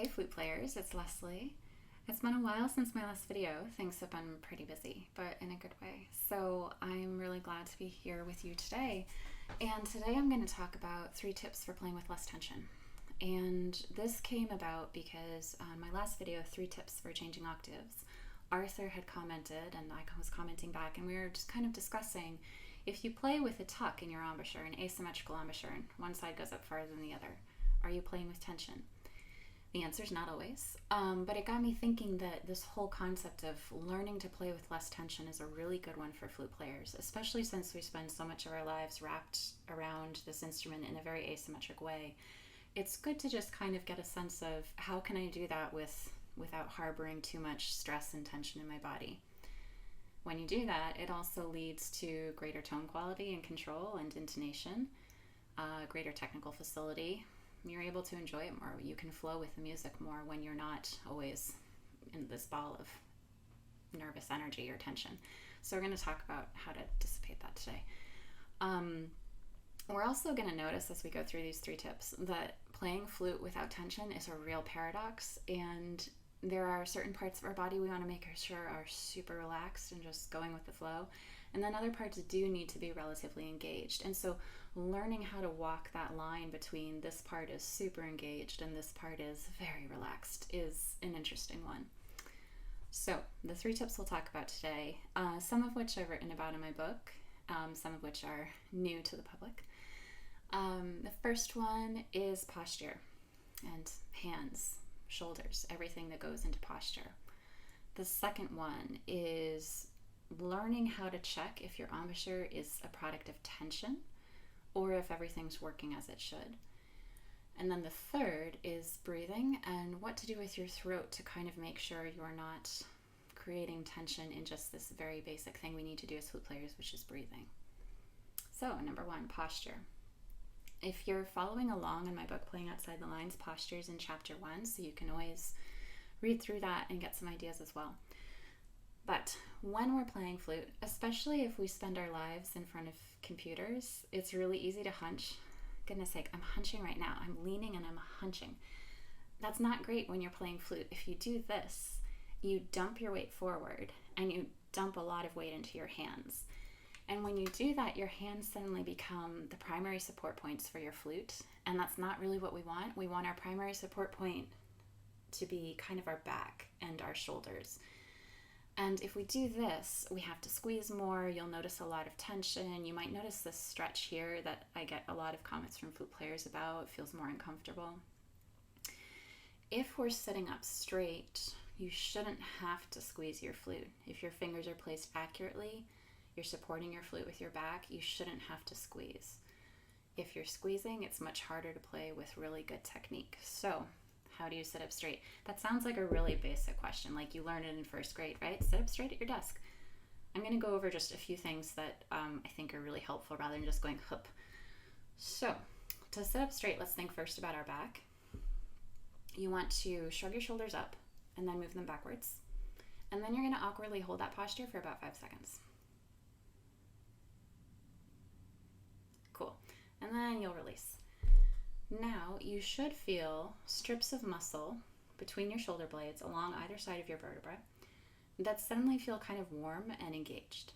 Hey flute players, it's Leslie. It's been a while since my last video. Things have been pretty busy, but in a good way. So I'm really glad to be here with you today. And today I'm going to talk about 3 tips for playing with less tension. And this came about because on my last video, 3 tips for changing octaves, Arthur had commented and I was commenting back, and we were just kind of discussing if you play with a tuck in your embouchure, an asymmetrical embouchure, and one side goes up farther than the other, are you playing with tension? The answer is not always, but it got me thinking that this whole concept of learning to play with less tension is a really good one for flute players, especially since we spend so much of our lives wrapped around this instrument in a very asymmetric way. It's good to just kind of get a sense of how can I do that without harboring too much stress and tension in my body. When you do that, it also leads to greater tone quality and control and intonation, greater technical facility. You're able to enjoy it more. You can flow with the music more when you're not always in this ball of nervous energy or tension. So we're going to talk about how to dissipate that today. We're also going to notice as we go through these 3 tips that playing flute without tension is a real paradox, and there are certain parts of our body we want to make sure are super relaxed and just going with the flow, and then other parts do need to be relatively engaged. And so learning how to walk that line between this part is super engaged and this part is very relaxed is an interesting one. So the 3 tips we'll talk about today, some of which I've written about in my book, some of which are new to the public. The first one is posture and hands, shoulders, everything that goes into posture. The second one is learning how to check if your embouchure is a product of tension or if everything's working as it should. And then the third is breathing and what to do with your throat to kind of make sure you're not creating tension in just this very basic thing we need to do as flute players, which is breathing. So number 1, posture. If you're following along in my book, Playing Outside the Lines, posture is in chapter 1, so you can always read through that and get some ideas as well. But when we're playing flute, especially if we spend our lives in front of computers, it's really easy to hunch. Goodness sake, I'm hunching right now. I'm leaning and I'm hunching. That's not great when you're playing flute. If you do this, you dump your weight forward and you dump a lot of weight into your hands. And when you do that, your hands suddenly become the primary support points for your flute. And that's not really what we want. We want our primary support point to be kind of our back and our shoulders. And if we do this, we have to squeeze more. You'll notice a lot of tension. You might notice this stretch here that I get a lot of comments from flute players about. It feels more uncomfortable. If we're sitting up straight, you shouldn't have to squeeze your flute. If your fingers are placed accurately, you're supporting your flute with your back, you shouldn't have to squeeze. If you're squeezing, it's much harder to play with really good technique. So how do you sit up straight? That sounds like a really basic question, like you learned it in 1st grade, right? Sit up straight at your desk. I'm going to go over just a few things that I think are really helpful rather than just going hup. So to sit up straight, let's think first about our back. You want to shrug your shoulders up and then move them backwards. And then you're going to awkwardly hold that posture for about 5 seconds. Cool. And then you'll release. Now you should feel strips of muscle between your shoulder blades along either side of your vertebra that suddenly feel kind of warm and engaged.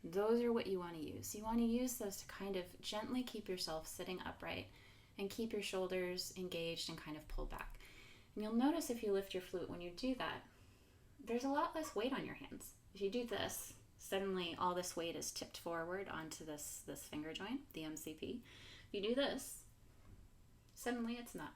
Those are what you want to use. You want to use those to kind of gently keep yourself sitting upright and keep your shoulders engaged and kind of pulled back. And you'll notice if you lift your flute, when you do that, there's a lot less weight on your hands. If you do this, suddenly all this weight is tipped forward onto this finger joint, the MCP. If you do this, suddenly it's not.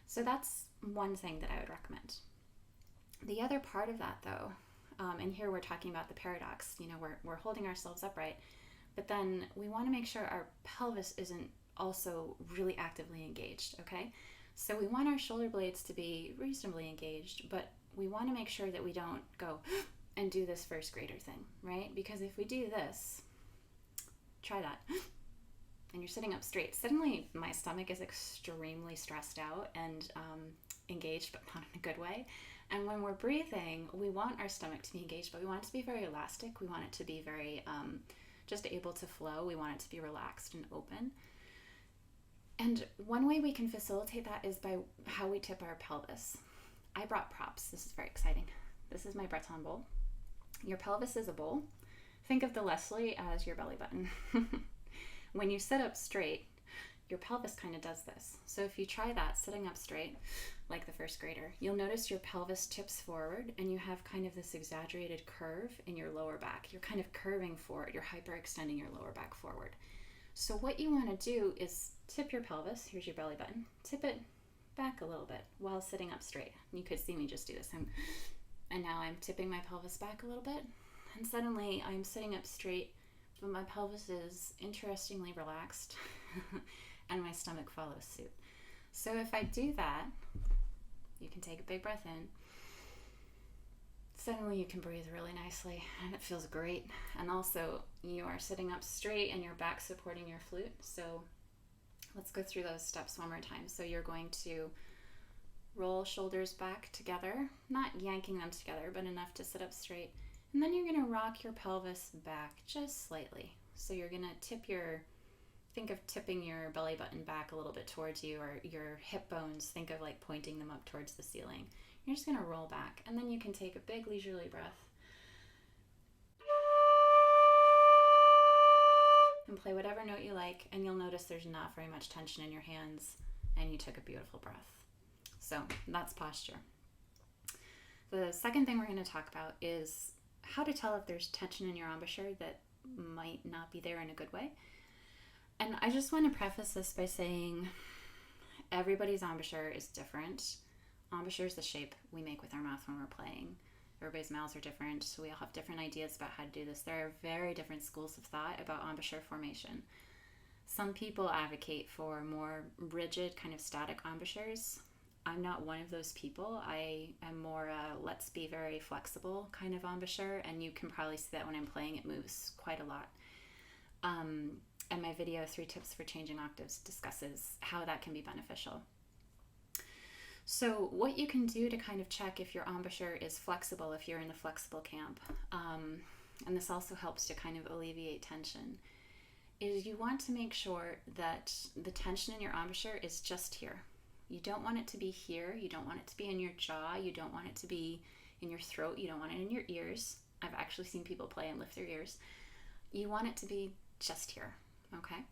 So that's one thing that I would recommend. The other part of that though, and here we're talking about the paradox, we're holding ourselves upright, but then we want to make sure our pelvis isn't also really actively engaged, okay? So we want our shoulder blades to be reasonably engaged, but we want to make sure that we don't go and do this 1st grader thing, right? Because if we do this, try that, and you're sitting up straight, suddenly my stomach is extremely stressed out and engaged, but not in a good way. And when we're breathing, we want our stomach to be engaged, but we want it to be very elastic. We want it to be very just able to flow. We want it to be relaxed and open. And one way we can facilitate that is by how we tip our pelvis. I brought props. This is very exciting. This is my Breton bowl. Your pelvis is a bowl. Think of the Leslie as your belly button. When you sit up straight, your pelvis kind of does this. So if you try that sitting up straight, like the first grader, you'll notice your pelvis tips forward and you have kind of this exaggerated curve in your lower back. You're kind of curving forward. You're hyperextending your lower back forward. So what you want to do is tip your pelvis. Here's your belly button. Tip it back a little bit while sitting up straight. You could see me just do this. And now I'm tipping my pelvis back a little bit. And suddenly I'm sitting up straight, but my pelvis is interestingly relaxed and my stomach follows suit. So if I do that, you can take a big breath in. Suddenly you can breathe really nicely and it feels great. And also you are sitting up straight and your back supporting your flute. So let's go through those steps one more time. So you're going to roll shoulders back together, not yanking them together, but enough to sit up straight. And then you're going to rock your pelvis back just slightly. So you're going to think of tipping your belly button back a little bit towards you, or your hip bones, think of like pointing them up towards the ceiling. You're just going to roll back, and then you can take a big leisurely breath and play whatever note you like, and you'll notice there's not very much tension in your hands, and you took a beautiful breath. So that's posture. The second thing we're going to talk about is how to tell if there's tension in your embouchure that might not be there in a good way. And I just want to preface this by saying everybody's embouchure is different. Embouchure is the shape we make with our mouth when we're playing. Everybody's mouths are different, so we all have different ideas about how to do this. There are very different schools of thought about embouchure formation. Some people advocate for more rigid, kind of static embouchures. I'm not one of those people. I am more let's be very flexible kind of embouchure, and you can probably see that when I'm playing, it moves quite a lot. And my video, 3 Tips for Changing Octaves, discusses how that can be beneficial. So what you can do to kind of check if your embouchure is flexible, if you're in the flexible camp, and this also helps to kind of alleviate tension, is you want to make sure that the tension in your embouchure is just here. You don't want it to be here. You don't want it to be in your jaw. You don't want it to be in your throat. You don't want it in your ears. I've actually seen people play and lift their ears. You want it to be just here, okay?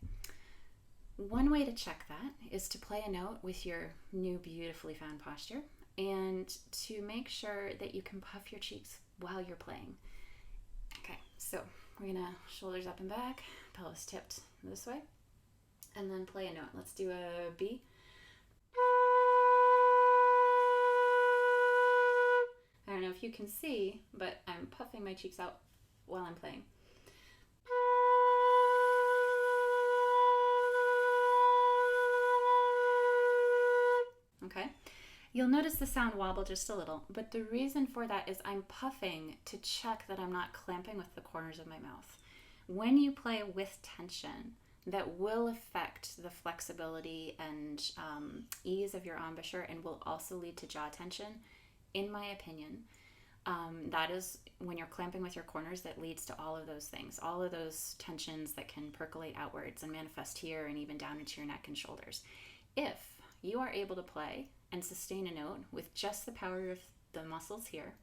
One way to check that is to play a note with your new beautifully found posture and to make sure that you can puff your cheeks while you're playing. Okay, so we're gonna shoulders up and back, pelvis tipped this way, and then play a note. Let's do a B. I don't know if you can see, but I'm puffing my cheeks out while I'm playing. Okay, you'll notice the sound wobble just a little, but the reason for that is I'm puffing to check that I'm not clamping with the corners of my mouth. When you play with tension, that will affect the flexibility and ease of your embouchure and will also lead to jaw tension, in my opinion. That is when you're clamping with your corners that leads to all of those things, all of those tensions that can percolate outwards and manifest here and even down into your neck and shoulders. If you are able to play and sustain a note with just the power of the muscles here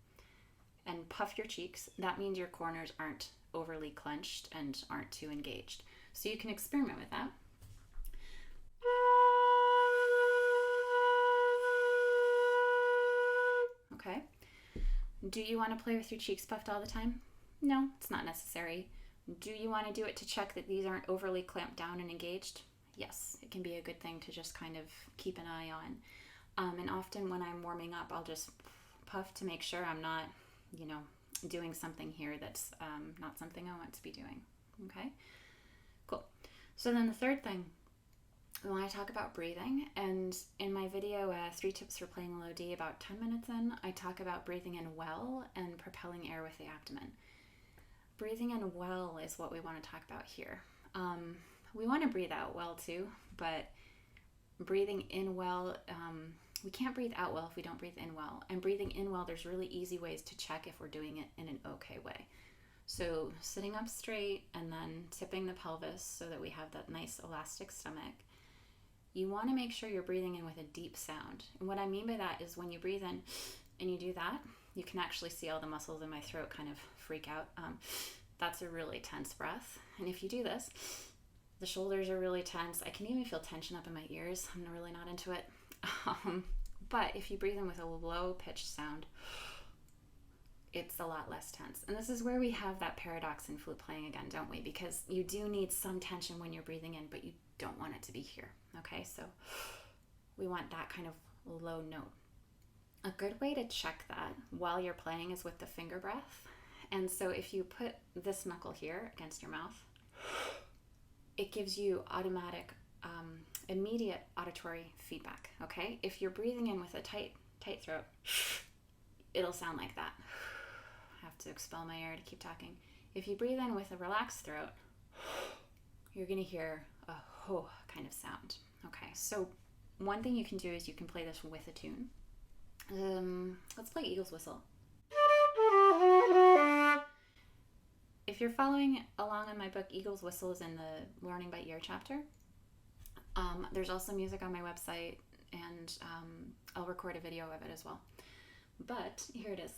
and puff your cheeks, that means your corners aren't overly clenched and aren't too engaged. So you can experiment with that. Okay. Do you want to play with your cheeks puffed all the time? No, it's not necessary. Do you want to do it to check that these aren't overly clamped down and engaged? Yes, it can be a good thing to just kind of keep an eye on. And often when I'm warming up, I'll just puff to make sure I'm not, doing something here that's not something I want to be doing. Okay, cool. So then the third thing, when I talk about breathing, and in my video, 3 Tips for Playing Low D, about 10 minutes in, I talk about breathing in well and propelling air with the abdomen. Breathing in well is what we want to talk about here. We want to breathe out well too, but breathing in well, we can't breathe out well if we don't breathe in well. And breathing in well, there's really easy ways to check if we're doing it in an okay way. So sitting up straight and then tipping the pelvis so that we have that nice elastic stomach. you want to make sure you're breathing in with a deep sound. And what I mean by that is when you breathe in and you do that, you can actually see all the muscles in my throat kind of freak out. That's a really tense breath. And if you do this, the shoulders are really tense. I can even feel tension up in my ears. I'm really not into it. But if you breathe in with a low pitched sound, it's a lot less tense. And this is where we have that paradox in flute playing again, don't we? Because you do need some tension when you're breathing in, but you don't want it to be here. Okay, so we want that kind of low note. A good way to check that while you're playing is with the finger breath. And so if you put this knuckle here against your mouth, it gives you automatic, immediate auditory feedback, okay? If you're breathing in with a tight throat, it'll sound like that. I have to expel my air to keep talking. If you breathe in with a relaxed throat, you're going to hear a ho kind of sound. Okay, so one thing you can do is you can play this with a tune. Let's play Eagle's Whistle. If you're following along in my book, Eagle's Whistle is in the Learning by Ear chapter. There's also music on my website, and I'll record a video of it as well. But here it is.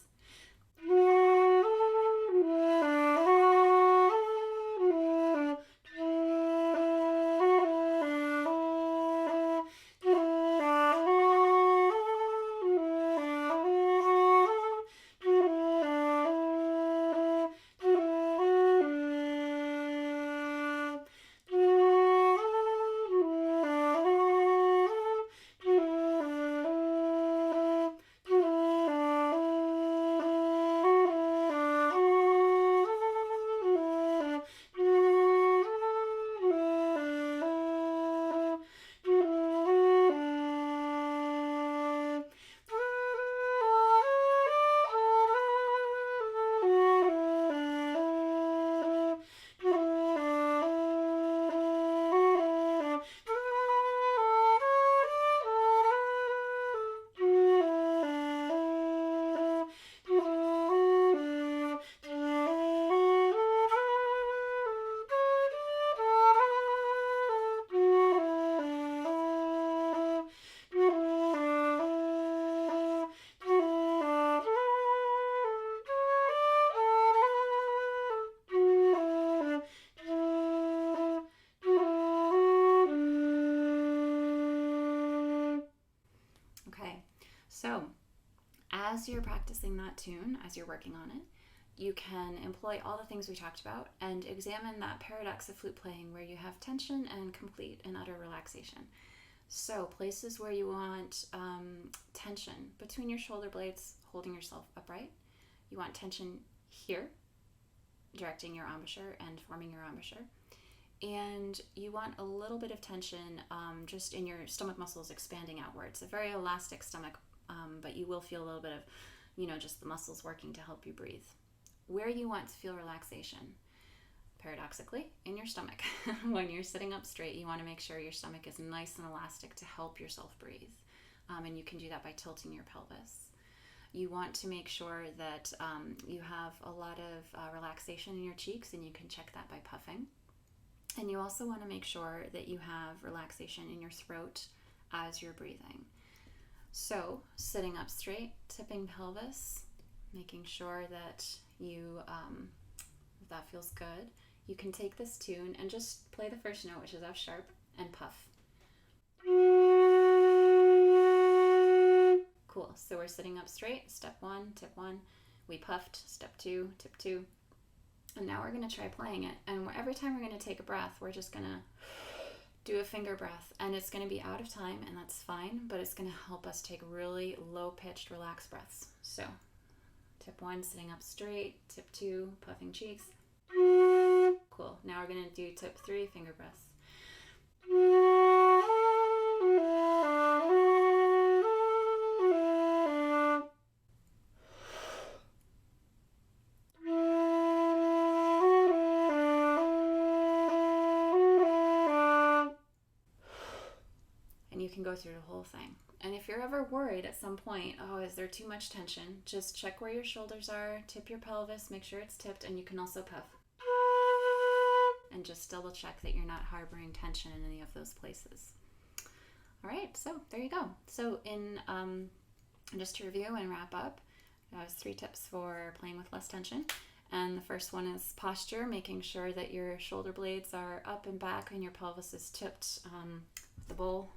So, as you're practicing that tune, as you're working on it, you can employ all the things we talked about and examine that paradox of flute playing where you have tension and complete and utter relaxation. So, places where you want tension between your shoulder blades, holding yourself upright. You want tension here, directing your embouchure and forming your embouchure. And you want a little bit of tension just in your stomach muscles expanding outwards. A very elastic stomach, but you will feel a little bit of, just the muscles working to help you breathe. Where you want to feel relaxation, paradoxically, in your stomach. When you're sitting up straight, you want to make sure your stomach is nice and elastic to help yourself breathe. And you can do that by tilting your pelvis. You want to make sure that you have a lot of relaxation in your cheeks, and you can check that by puffing. And you also want to make sure that you have relaxation in your throat as you're breathing. So, sitting up straight, tipping pelvis, making sure that that feels good. You can take this tune and just play the first note, which is F sharp, and puff. Cool. So we're sitting up straight, step 1, tip 1. We puffed, step 2, tip 2. And now we're going to try playing it. And every time we're going to take a breath, we're just going to do a finger breath. And it's going to be out of time, and that's fine, but it's going to help us take really low-pitched, relaxed breaths. So, tip 1, sitting up straight. Tip 2, puffing cheeks. Cool. Now we're going to do tip 3, finger breaths. You can go through the whole thing. And if you're ever worried at some point, is there too much tension? Just check where your shoulders are, tip your pelvis, make sure it's tipped, and you can also puff. And just double check that you're not harboring tension in any of those places. All right, so there you go. So in just to review and wrap up, that was 3 tips for playing with less tension. And the first one is posture, making sure that your shoulder blades are up and back and your pelvis is tipped with the bowl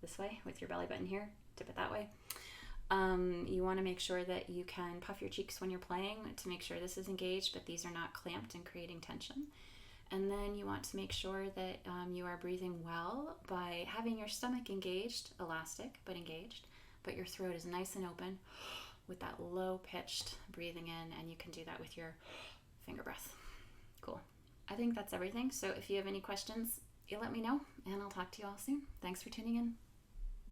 this way, with your belly button here, tip it that way. You want to make sure that you can puff your cheeks when you're playing to make sure this is engaged, but these are not clamped and creating tension. And then you want to make sure that you are breathing well by having your stomach engaged, elastic, but engaged, but your throat is nice and open with that low-pitched breathing in, and you can do that with your finger breath. Cool. I think that's everything. So if you have any questions, you let me know, and I'll talk to you all soon. Thanks for tuning in.